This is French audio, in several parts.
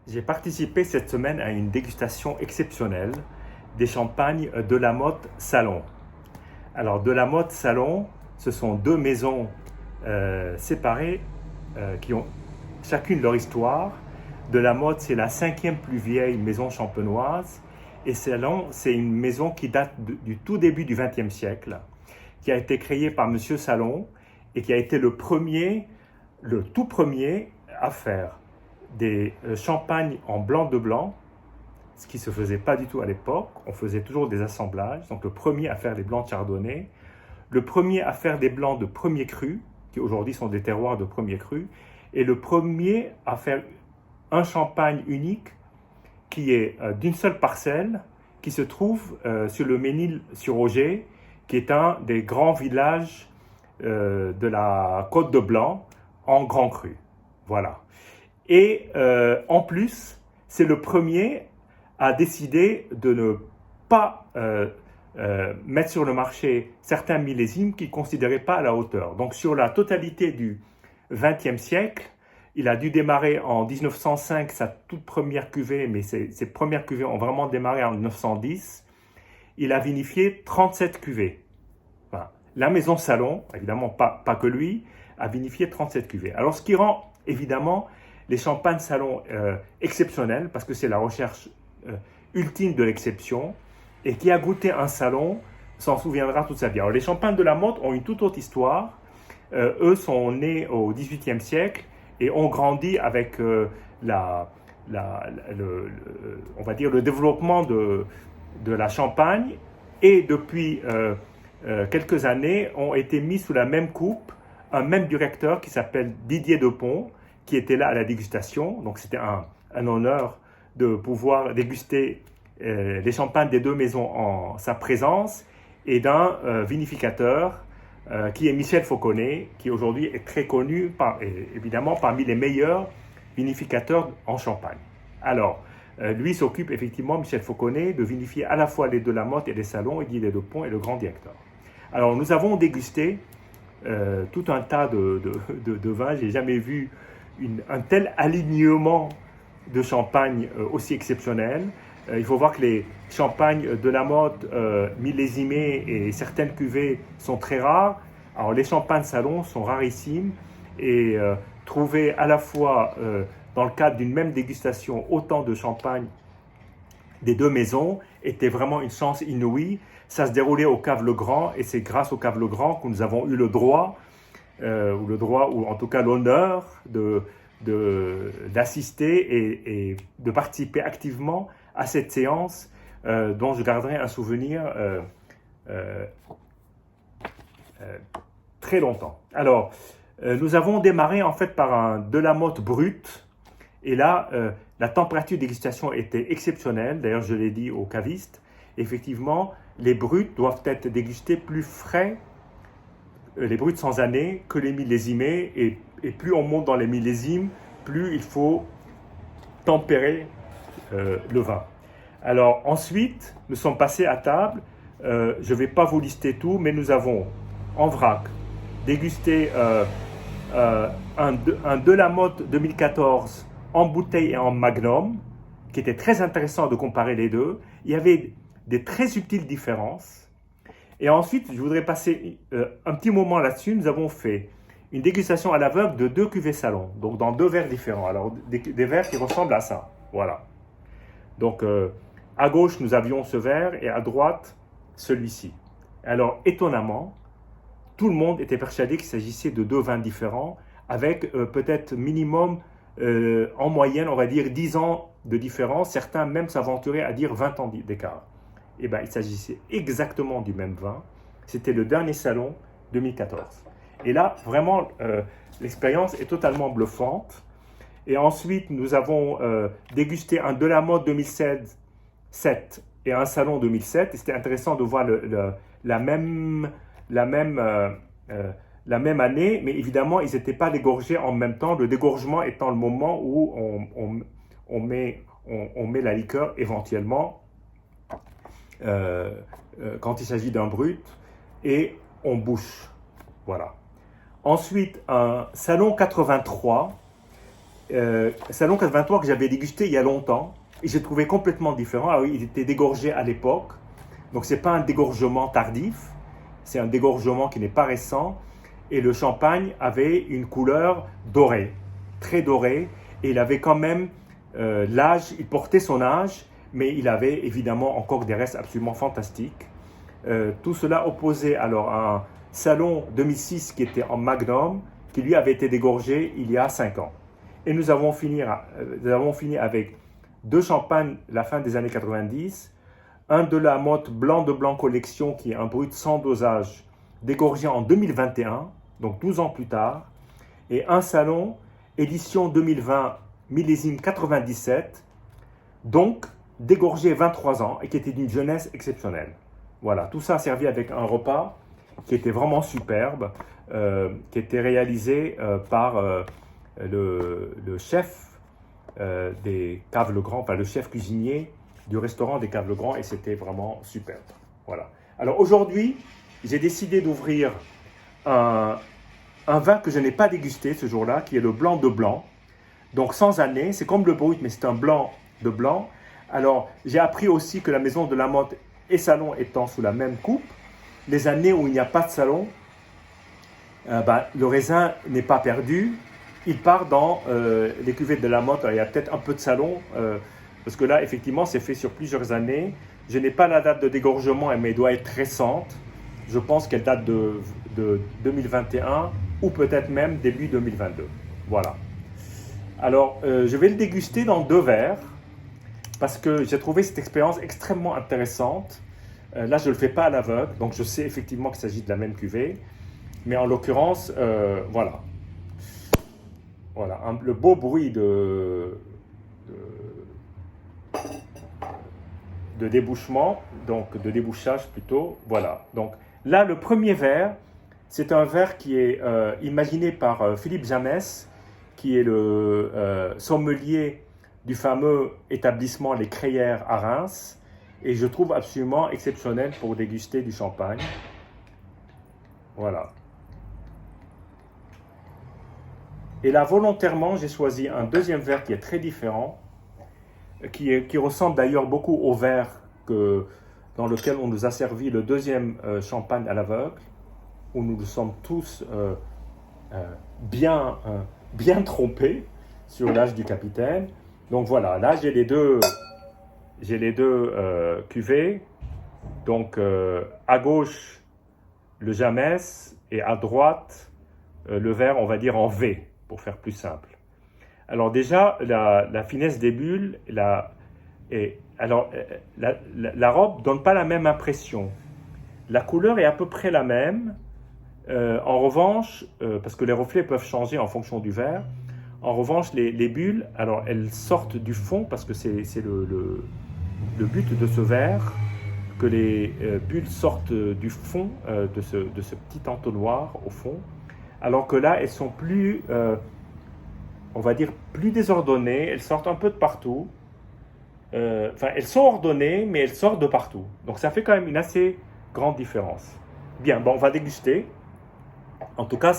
J'ai participé cette semaine à une dégustation exceptionnelle des champagnes de la Motte Salon. Alors, de la Motte Salon, ce sont deux maisons séparées qui ont chacune leur histoire. De la Motte, c'est la cinquième plus vieille maison champenoise. Et Salon, c'est une maison qui date du tout début du XXe siècle, qui a été créée par Monsieur Salon et qui a été le tout premier à faire des champagnes en blanc de blanc, ce qui ne se faisait pas du tout à l'époque. On faisait toujours des assemblages. Donc le premier à faire des blancs de chardonnay, le premier à faire des blancs de premier cru, qui aujourd'hui sont des terroirs de premier cru, et le premier à faire un champagne unique qui est d'une seule parcelle, qui se trouve sur le Ménil-sur-Auger, qui est un des grands villages de la Côte de Blanc en grand cru. Voilà. Et en plus, c'est le premier à décider de ne pas mettre sur le marché certains millésimes qu'il ne considérait pas à la hauteur. Donc sur la totalité du XXe siècle, il a dû démarrer en 1905 sa toute première cuvée, mais ses premières cuvées ont vraiment démarré en 1910. Il a vinifié 37 cuvées. Enfin, la maison Salon, évidemment pas que lui, a vinifié 37 cuvées. Alors ce qui rend évidemment les champagnes Salon exceptionnels, parce que c'est la recherche ultime de l'exception, et qui a goûté un Salon s'en souviendra toute sa vie. Alors les champagnes de la Motte ont une toute autre histoire. Eux sont nés au XVIIIe siècle et ont grandi avec on va dire le développement de la Champagne, et depuis quelques années ont été mis sous la même coupe un même directeur qui s'appelle Didier Depont, qui était là à la dégustation. Donc c'était un honneur de pouvoir déguster les champagnes des deux maisons en sa présence, et d'un vinificateur qui est Michel Fauconnet, qui aujourd'hui est très connu, évidemment, parmi les meilleurs vinificateurs en Champagne. Alors, lui s'occupe effectivement, Michel Fauconnet, de vinifier à la fois les de la Motte et les Salons, et Didier Depont est le grand directeur. Alors, nous avons dégusté tout un tas de vins. Je n'ai jamais vu un tel alignement de champagne aussi exceptionnel. Il faut voir que les champagnes de la Motte millésimés et certaines cuvées sont très rares. Alors les champagnes Salon sont rarissimes, et trouver à la fois dans le cadre d'une même dégustation autant de champagnes des deux maisons était vraiment une chance inouïe. Ça se déroulait au Cave Le Grand, et c'est grâce au Cave Le Grand que nous avons eu le droit, ou en tout cas l'honneur d'assister et de participer activement à cette séance dont je garderai un souvenir très longtemps. Alors, nous avons démarré en fait par un de la Motte brut, et là, la température de dégustation était exceptionnelle. D'ailleurs, je l'ai dit aux cavistes, effectivement, les bruts doivent être dégustés plus frais, les bruts sans année, que les millésimés, et plus on monte dans les millésimes, plus il faut tempérer le vin. Alors ensuite, nous sommes passés à table. Je ne vais pas vous lister tout, mais nous avons en vrac dégusté un de la Motte 2014 en bouteille et en magnum, qui était très intéressant de comparer les deux. Il y avait des très subtiles différences. Et ensuite, je voudrais passer un petit moment là-dessus. Nous avons fait une dégustation à l'aveugle de deux cuvées Salon, donc dans deux verres différents. Alors, des verres qui ressemblent à ça. Voilà. Donc, à gauche, nous avions ce verre, et à droite, celui-ci. Alors, étonnamment, tout le monde était persuadé qu'il s'agissait de deux vins différents, avec peut-être minimum, en moyenne, on va dire 10 ans de différence. Certains même s'aventuraient à dire 20 ans d'écart. Eh bien, il s'agissait exactement du même vin. C'était le dernier Salon 2014. Et là, vraiment, l'expérience est totalement bluffante. Et ensuite, nous avons dégusté un de la Motte 2007 et un Salon 2007. Et c'était intéressant de voir la même année, mais évidemment, ils n'étaient pas dégorgés en même temps. Le dégorgement étant le moment où on met la liqueur éventuellement quand il s'agit d'un brut, et on bouche. Voilà. Ensuite, un Salon 83 Salon 83 que j'avais dégusté il y a longtemps et j'ai trouvé complètement différent. Alors, il était dégorgé à l'époque, donc c'est pas un dégorgement tardif, c'est un dégorgement qui n'est pas récent et le champagne avait une couleur dorée, très dorée, et il avait quand même l'âge, il portait son âge, mais il avait évidemment encore des restes absolument fantastiques. Tout cela opposé alors à un Salon 2006 qui était en Magnum, qui lui avait été dégorgé il y a 5 ans. Et nous avons fini avec 2 champagnes la fin des années 90, un de la Motte Blanc de Blanc Collection qui est un brut sans dosage, dégorgé en 2021, donc 12 ans plus tard, et un Salon édition 2020 millésime 97, donc dégorgé 23 ans et qui était d'une jeunesse exceptionnelle. Voilà, tout ça servi avec un repas qui était vraiment superbe, qui était réalisé par le chef des Caves Legrand, enfin le chef cuisinier du restaurant des Caves Legrand, et c'était vraiment superbe. Voilà. Alors aujourd'hui, j'ai décidé d'ouvrir un vin que je n'ai pas dégusté ce jour-là, qui est le blanc de blanc. Donc sans année, c'est comme le brut, mais c'est un blanc de blanc. Alors j'ai appris aussi que la maison de la Motte et Salon étant sous la même coupe, les années où il n'y a pas de Salon, le raisin n'est pas perdu. Il part dans les cuvées de la Motte. Il y a peut-être un peu de Salon, parce que là, effectivement, c'est fait sur plusieurs années. Je n'ai pas la date de dégorgement, mais elle doit être récente. Je pense qu'elle date de 2021 ou peut-être même début 2022. Voilà. Alors, je vais le déguster dans 2 verres parce que j'ai trouvé cette expérience extrêmement intéressante. Là, je ne le fais pas à l'aveugle, donc je sais effectivement qu'il s'agit de la même cuvée. Mais en l'occurrence, voilà. Voilà, le beau bruit de débouchement, donc de débouchage plutôt. Voilà. Donc là, le premier verre, c'est un verre qui est imaginé par Philippe Jamès, qui est le sommelier du fameux établissement Les Crayères à Reims, et je trouve absolument exceptionnel pour déguster du champagne. Voilà. Et là, volontairement, j'ai choisi un deuxième verre qui est très différent, qui ressemble d'ailleurs beaucoup au verre dans lequel on nous a servi le deuxième champagne à l'aveugle, où nous nous sommes tous bien trompés sur l'âge du capitaine. Donc voilà, là j'ai les deux cuvées. Donc à gauche le Jamès et à droite le verre, on va dire en V, pour faire plus simple. Alors déjà, la finesse des bulles, la robe ne donne pas la même impression. La couleur est à peu près la même. En revanche, parce que les reflets peuvent changer en fonction du verre, en revanche, les bulles, alors elles sortent du fond, parce que c'est le but de ce verre, que les bulles sortent du fond de ce petit entonnoir au fond, alors que là, elles sont plus, on va dire, plus désordonnées, elles sortent un peu de partout. Elles sont ordonnées, mais elles sortent de partout. Donc ça fait quand même une assez grande différence. Bien, bon, on va déguster. En tout cas,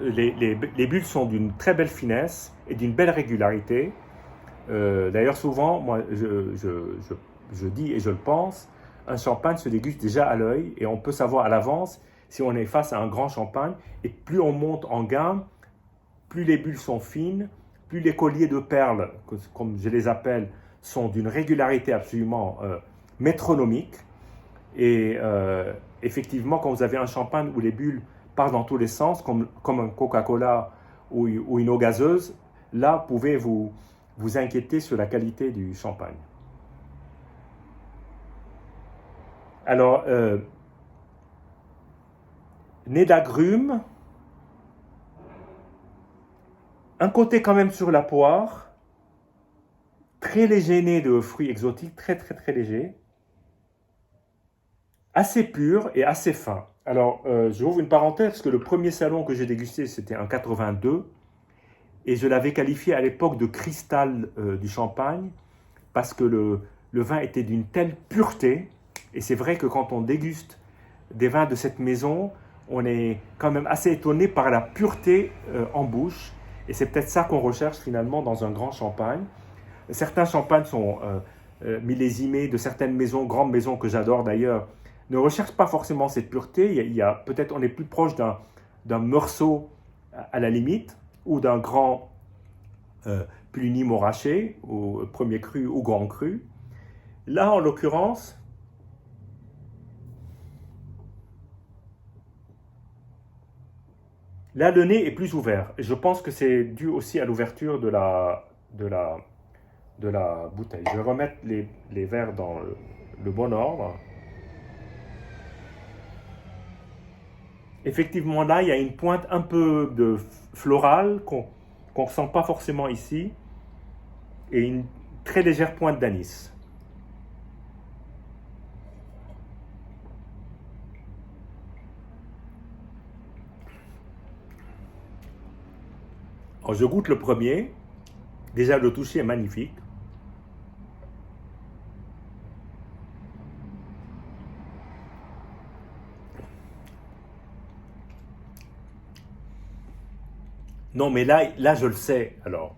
les bulles sont d'une très belle finesse et d'une belle régularité. D'ailleurs, souvent, moi, je dis et je le pense, un champagne se déguste déjà à l'œil et on peut savoir à l'avance si on est face à un grand champagne. Et plus on monte en gamme, plus les bulles sont fines, plus les colliers de perles, comme je les appelle, sont d'une régularité absolument métronomique. Et effectivement, quand vous avez un champagne où les bulles partent dans tous les sens, comme un Coca-Cola ou une eau gazeuse, là, vous pouvez vous inquiéter sur la qualité du champagne. Alors, nez d'agrumes, un côté quand même sur la poire, très léger nez de fruits exotiques, très très très léger, assez pur et assez fin. Alors, je ouvre une parenthèse, parce que le premier salon que j'ai dégusté, c'était en 82, et je l'avais qualifié à l'époque de cristal du champagne, parce que le vin était d'une telle pureté, et c'est vrai que quand on déguste des vins de cette maison, on est quand même assez étonné par la pureté en bouche, Et c'est peut-être ça qu'on recherche finalement dans un grand champagne. Certains champagnes sont millésimés de certaines maisons, grandes maisons que j'adore d'ailleurs, ne recherchent pas forcément cette pureté. Peut-être on est plus proche d'un meursault à la limite, ou d'un grand Puligny Montrachet, au premier cru ou grand cru. Là, en l'occurrence, là, le nez est plus ouvert. Et je pense que c'est dû aussi à l'ouverture de la bouteille. Je vais remettre les verres dans le bon ordre. Effectivement, là, il y a une pointe un peu de florale qu'on ne ressent pas forcément ici, et une très légère pointe d'anis. Alors, je goûte le premier. Déjà, le toucher est magnifique. Non, mais là, je le sais. Alors,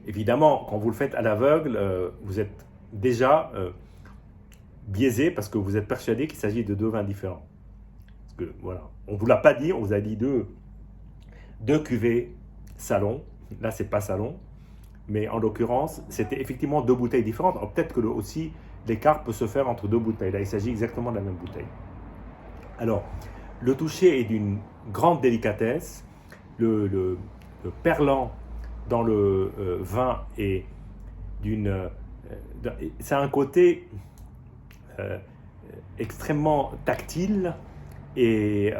évidemment, quand vous le faites à l'aveugle, vous êtes déjà biaisé parce que vous êtes persuadé qu'il s'agit de deux vins différents. Parce que, voilà, on ne vous l'a pas dit, on vous a dit deux cuvées salon. Là, c'est pas salon. Mais en l'occurrence, c'était effectivement deux bouteilles différentes. Alors, peut-être que aussi, l'écart peut se faire entre deux bouteilles. Là, il s'agit exactement de la même bouteille. Alors, le toucher est d'une grande délicatesse. Le perlant dans le vin est ça a un côté extrêmement tactile et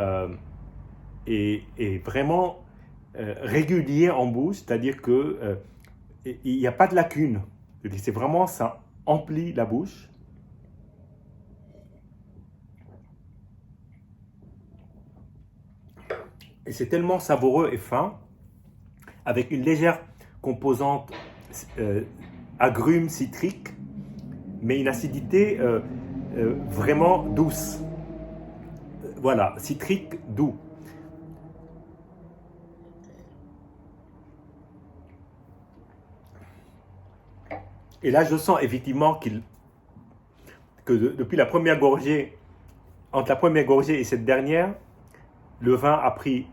vraiment régulier en bouche, c'est-à-dire que il n'y a pas de lacune. C'est vraiment, ça emplit la bouche. Et c'est tellement savoureux et fin, avec une légère composante agrumes citrique, mais une acidité vraiment douce. Voilà, citrique doux. Et là, je sens effectivement depuis la première gorgée, entre la première gorgée et cette dernière, le vin a pris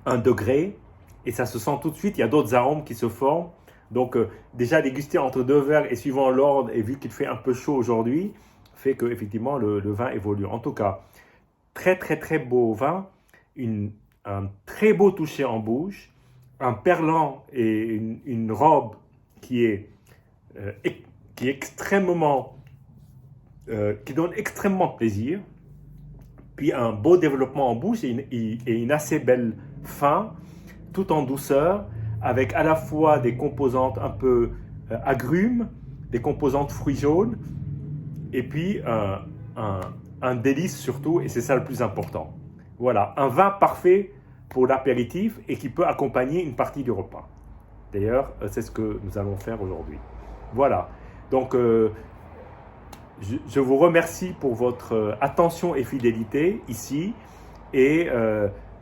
1 degré et ça se sent tout de suite. Il y a d'autres arômes qui se forment. Donc, déjà déguster entre deux verres et suivant l'ordre, et vu qu'il fait un peu chaud aujourd'hui, fait que effectivement le vin évolue. En tout cas, très très très beau vin, un très beau toucher en bouche, un perlant et une robe qui est extrêmement, qui donne extrêmement plaisir. Puis un beau développement en bouche et une assez belle fin, tout en douceur, avec à la fois des composantes un peu agrumes, des composantes fruits jaunes, et puis un délice surtout, et c'est ça le plus important. Voilà, un vin parfait pour l'apéritif et qui peut accompagner une partie du repas. D'ailleurs, c'est ce que nous allons faire aujourd'hui. Voilà, donc je vous remercie pour votre attention et fidélité ici, et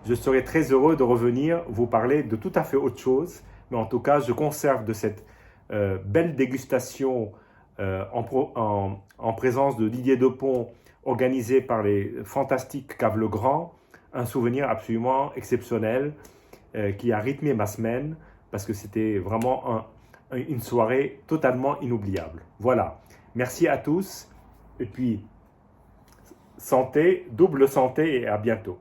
je serai très heureux de revenir vous parler de tout à fait autre chose, mais en tout cas, je conserve de cette belle dégustation en présence de Didier Depont, organisée par les fantastiques Caves Le Grand, un souvenir absolument exceptionnel qui a rythmé ma semaine, parce que c'était vraiment une soirée totalement inoubliable. Voilà, merci à tous, et puis santé, double santé, et à bientôt.